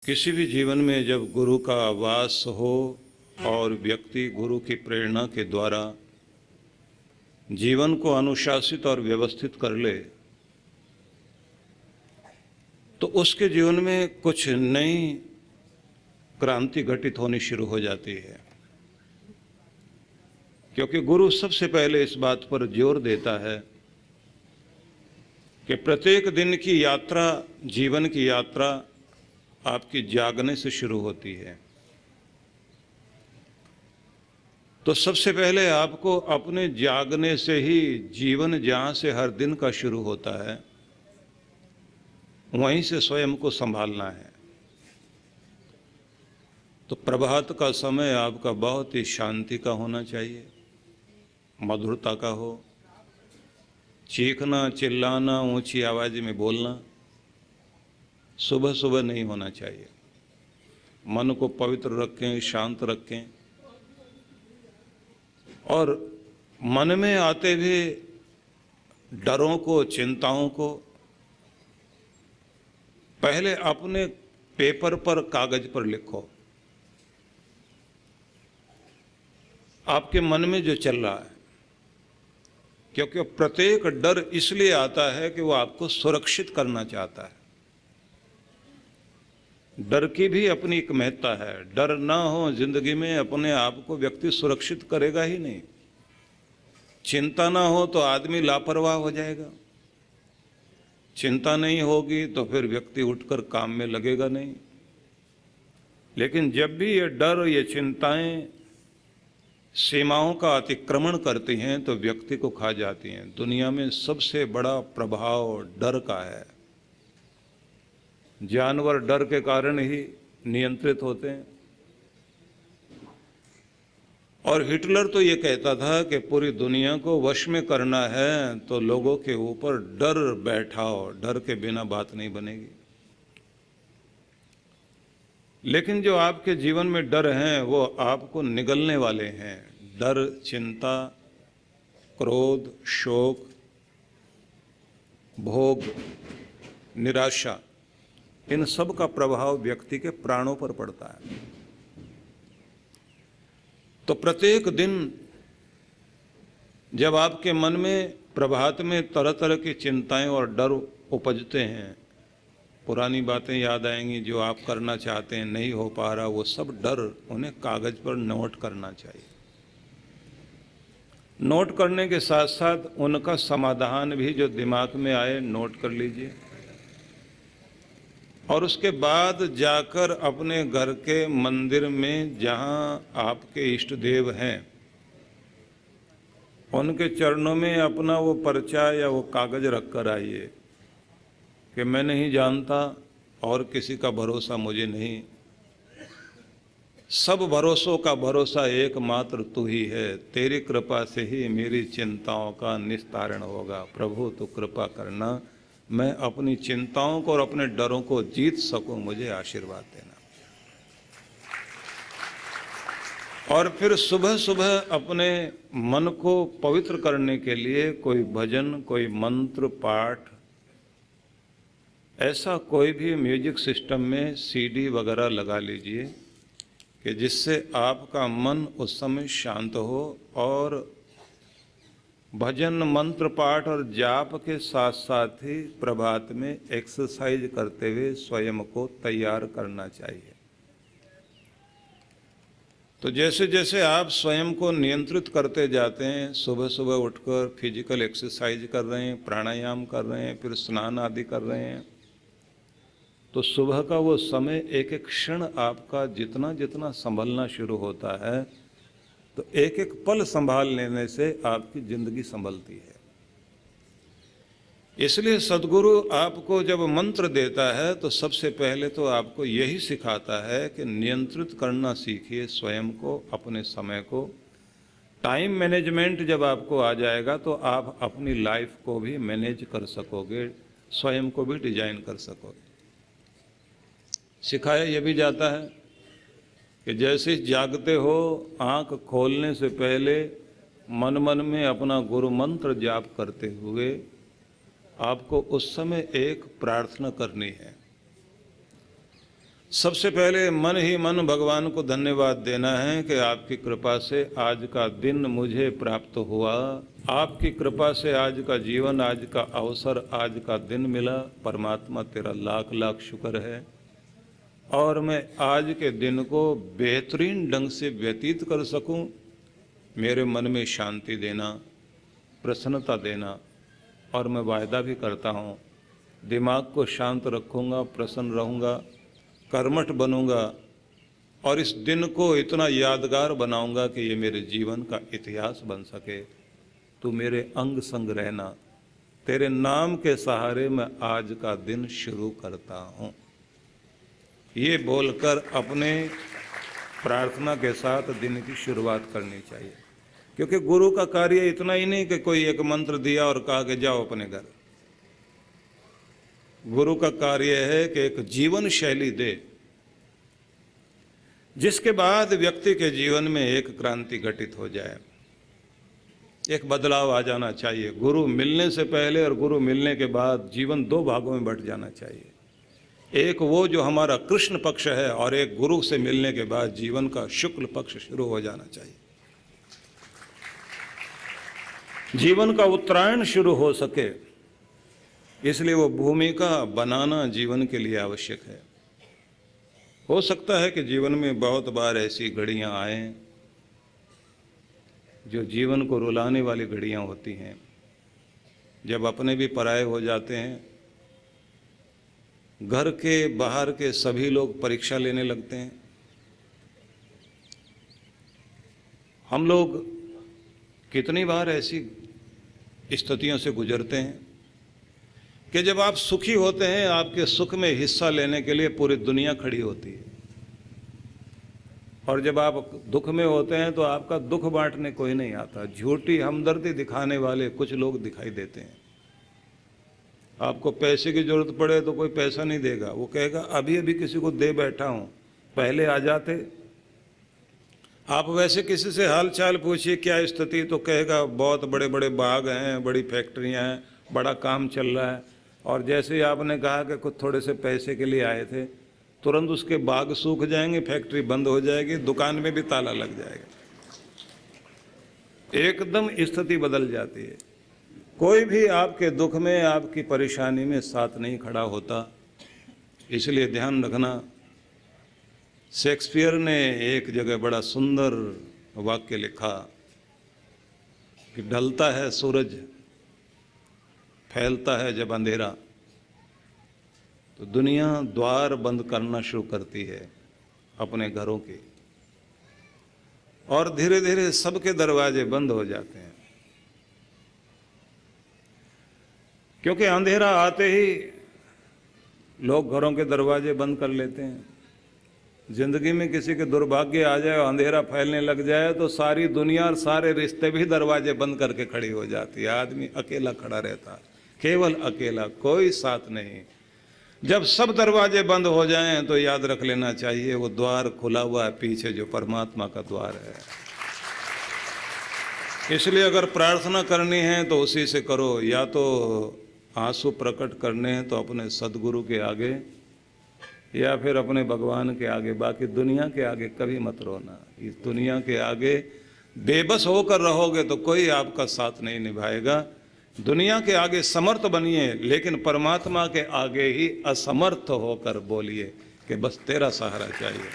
किसी भी जीवन में जब गुरु का आवास हो और व्यक्ति गुरु की प्रेरणा के द्वारा जीवन को अनुशासित और व्यवस्थित कर ले तो उसके जीवन में कुछ नई क्रांति घटित होनी शुरू हो जाती है। क्योंकि गुरु सबसे पहले इस बात पर जोर देता है कि प्रत्येक दिन की यात्रा, जीवन की यात्रा आपकी जागने से शुरू होती है। तो सबसे पहले आपको अपने जागने से ही जीवन जहाँ से हर दिन का शुरू होता है वहीं से स्वयं को संभालना है। तो प्रभात का समय आपका बहुत ही शांति का होना चाहिए, मधुरता का हो। चीखना, चिल्लाना, ऊंची आवाज में बोलना सुबह सुबह नहीं होना चाहिए। मन को पवित्र रखें, शांत रखें और मन में आते हुए डरों को, चिंताओं को पहले अपने पेपर पर, कागज पर लिखो। आपके मन में जो चल रहा है, क्योंकि प्रत्येक डर इसलिए आता है कि वो आपको सुरक्षित करना चाहता है। डर की भी अपनी एक महत्ता है। डर ना हो जिंदगी में अपने आप को व्यक्ति सुरक्षित करेगा ही नहीं। चिंता ना हो तो आदमी लापरवाह हो जाएगा। चिंता नहीं होगी तो फिर व्यक्ति उठकर काम में लगेगा नहीं। लेकिन जब भी ये डर, ये चिंताएं सीमाओं का अतिक्रमण करती हैं तो व्यक्ति को खा जाती हैं। दुनिया में सबसे बड़ा प्रभाव डर का है। जानवर डर के कारण ही नियंत्रित होते हैं। और हिटलर तो ये कहता था कि पूरी दुनिया को वश में करना है तो लोगों के ऊपर डर बैठाओ, डर के बिना बात नहीं बनेगी। लेकिन जो आपके जीवन में डर हैं वो आपको निगलने वाले हैं। डर, चिंता, क्रोध, शोक, भोग, निराशा, इन सब का प्रभाव व्यक्ति के प्राणों पर पड़ता है। तो प्रत्येक दिन जब आपके मन में प्रभात में तरह तरह की चिंताएं और डर उपजते हैं, पुरानी बातें याद आएंगी, जो आप करना चाहते हैं नहीं हो पा रहा, वो सब डर उन्हें कागज पर नोट करना चाहिए। नोट करने के साथ साथ उनका समाधान भी जो दिमाग में आए नोट कर लीजिए। और उसके बाद जाकर अपने घर के मंदिर में जहां आपके इष्ट देव हैं उनके चरणों में अपना वो पर्चा या वो कागज रख कर आइए कि मैं नहीं जानता और किसी का भरोसा मुझे नहीं, सब भरोसों का भरोसा एकमात्र तू ही है। तेरी कृपा से ही मेरी चिंताओं का निस्तारण होगा। प्रभु तू कृपा करना, मैं अपनी चिंताओं को और अपने डरों को जीत सकूं, मुझे आशीर्वाद देना। और फिर सुबह सुबह अपने मन को पवित्र करने के लिए कोई भजन, कोई मंत्र पाठ, ऐसा कोई भी म्यूजिक सिस्टम में सीडी वगैरह लगा लीजिए कि जिससे आपका मन उस समय शांत हो और भजन, मंत्र पाठ और जाप के साथ साथ ही प्रभात में एक्सरसाइज करते हुए स्वयं को तैयार करना चाहिए। तो जैसे जैसे आप स्वयं को नियंत्रित करते जाते हैं, सुबह सुबह उठकर फिजिकल एक्सरसाइज कर रहे हैं, प्राणायाम कर रहे हैं, फिर स्नान आदि कर रहे हैं, तो सुबह का वो समय एक एक क्षण आपका जितना जितना संभलना शुरू होता है, तो एक एक पल संभाल लेने से आपकी जिंदगी संभलती है। इसलिए सद्गुरु आपको जब मंत्र देता है तो सबसे पहले तो आपको यही सिखाता है कि नियंत्रित करना सीखिए स्वयं को, अपने समय को। टाइम मैनेजमेंट जब आपको आ जाएगा तो आप अपनी लाइफ को भी मैनेज कर सकोगे, स्वयं को भी डिजाइन कर सकोगे। सिखाया यह भी जाता है कि जैसे जागते हो, आंख खोलने से पहले मन मन में अपना गुरु मंत्र जाप करते हुए आपको उस समय एक प्रार्थना करनी है। सबसे पहले मन ही मन भगवान को धन्यवाद देना है कि आपकी कृपा से आज का दिन मुझे प्राप्त हुआ, आपकी कृपा से आज का जीवन, आज का अवसर, आज का दिन मिला। परमात्मा तेरा लाख लाख शुक्र है, और मैं आज के दिन को बेहतरीन ढंग से व्यतीत कर सकूं। मेरे मन में शांति देना, प्रसन्नता देना, और मैं वायदा भी करता हूं दिमाग को शांत रखूंगा, प्रसन्न रहूंगा, कर्मठ बनूंगा, और इस दिन को इतना यादगार बनाऊंगा कि ये मेरे जीवन का इतिहास बन सके। तू मेरे अंग संग रहना, तेरे नाम के सहारे मैं आज का दिन शुरू करता हूँ। ये बोलकर अपने प्रार्थना के साथ दिन की शुरुआत करनी चाहिए, क्योंकि गुरु का कार्य इतना ही नहीं कि कोई एक मंत्र दिया और कहा कि जाओ अपने घर। गुरु का कार्य है कि एक जीवन शैली दे, जिसके बाद व्यक्ति के जीवन में एक क्रांति घटित हो जाए, एक बदलाव आ जाना चाहिए। गुरु मिलने से पहले और गुरु मिलने के बाद जीवन दो भागों में बंट जाना चाहिए। एक वो जो हमारा कृष्ण पक्ष है, और एक गुरु से मिलने के बाद जीवन का शुक्ल पक्ष शुरू हो जाना चाहिए। जीवन का उत्तरायण शुरू हो सके, इसलिए वो भूमिका बनाना जीवन के लिए आवश्यक है। हो सकता है कि जीवन में बहुत बार ऐसी घड़ियां आए जो जीवन को रुलाने वाली घड़ियां होती हैं, जब अपने भी पराये हो जाते हैं, घर के बाहर के सभी लोग परीक्षा लेने लगते हैं। हम लोग कितनी बार ऐसी स्थितियों से गुजरते हैं कि जब आप सुखी होते हैं, आपके सुख में हिस्सा लेने के लिए पूरी दुनिया खड़ी होती है, और जब आप दुख में होते हैं तो आपका दुख बांटने कोई नहीं आता। झूठी हमदर्दी दिखाने वाले कुछ लोग दिखाई देते हैं। आपको पैसे की जरूरत पड़े तो कोई पैसा नहीं देगा, वो कहेगा अभी अभी किसी को दे बैठा हूं, पहले आ जाते। आप वैसे किसी से हाल चाल पूछिए क्या स्थिति, तो कहेगा बहुत बड़े बड़े बाग हैं, बड़ी फैक्ट्रियां हैं, बड़ा काम चल रहा है। और जैसे ही आपने कहा कि कुछ थोड़े से पैसे के लिए आए थे, तुरंत उसके बाग सूख जाएंगे, फैक्ट्री बंद हो जाएगी, दुकान में भी ताला लग जाएगा, एकदम स्थिति बदल जाती है। कोई भी आपके दुख में, आपकी परेशानी में साथ नहीं खड़ा होता। इसलिए ध्यान रखना। शेक्सपियर ने एक जगह बड़ा सुंदर वाक्य लिखा कि ढलता है सूरज, फैलता है जब अंधेरा, तो दुनिया द्वार बंद करना शुरू करती है अपने घरों के, और धीरे धीरे सबके दरवाजे बंद हो जाते हैं। क्योंकि अंधेरा आते ही लोग घरों के दरवाजे बंद कर लेते हैं। जिंदगी में किसी के दुर्भाग्य आ जाए और अंधेरा फैलने लग जाए तो सारी दुनिया और सारे रिश्ते भी दरवाजे बंद करके खड़ी हो जाती है। आदमी अकेला खड़ा रहता है, केवल अकेला, कोई साथ नहीं। जब सब दरवाजे बंद हो जाएं तो याद रख लेना चाहिए वो द्वार खुला हुआ है पीछे, जो परमात्मा का द्वार है। इसलिए अगर प्रार्थना करनी है तो उसी से करो, या तो आंसू प्रकट करने हैं तो अपने सदगुरु के आगे, या फिर अपने भगवान के आगे। बाकी दुनिया के आगे कभी मत रोना। इस दुनिया के आगे बेबस होकर रहोगे तो कोई आपका साथ नहीं निभाएगा। दुनिया के आगे समर्थ बनिए, लेकिन परमात्मा के आगे ही असमर्थ होकर बोलिए कि बस तेरा सहारा चाहिए।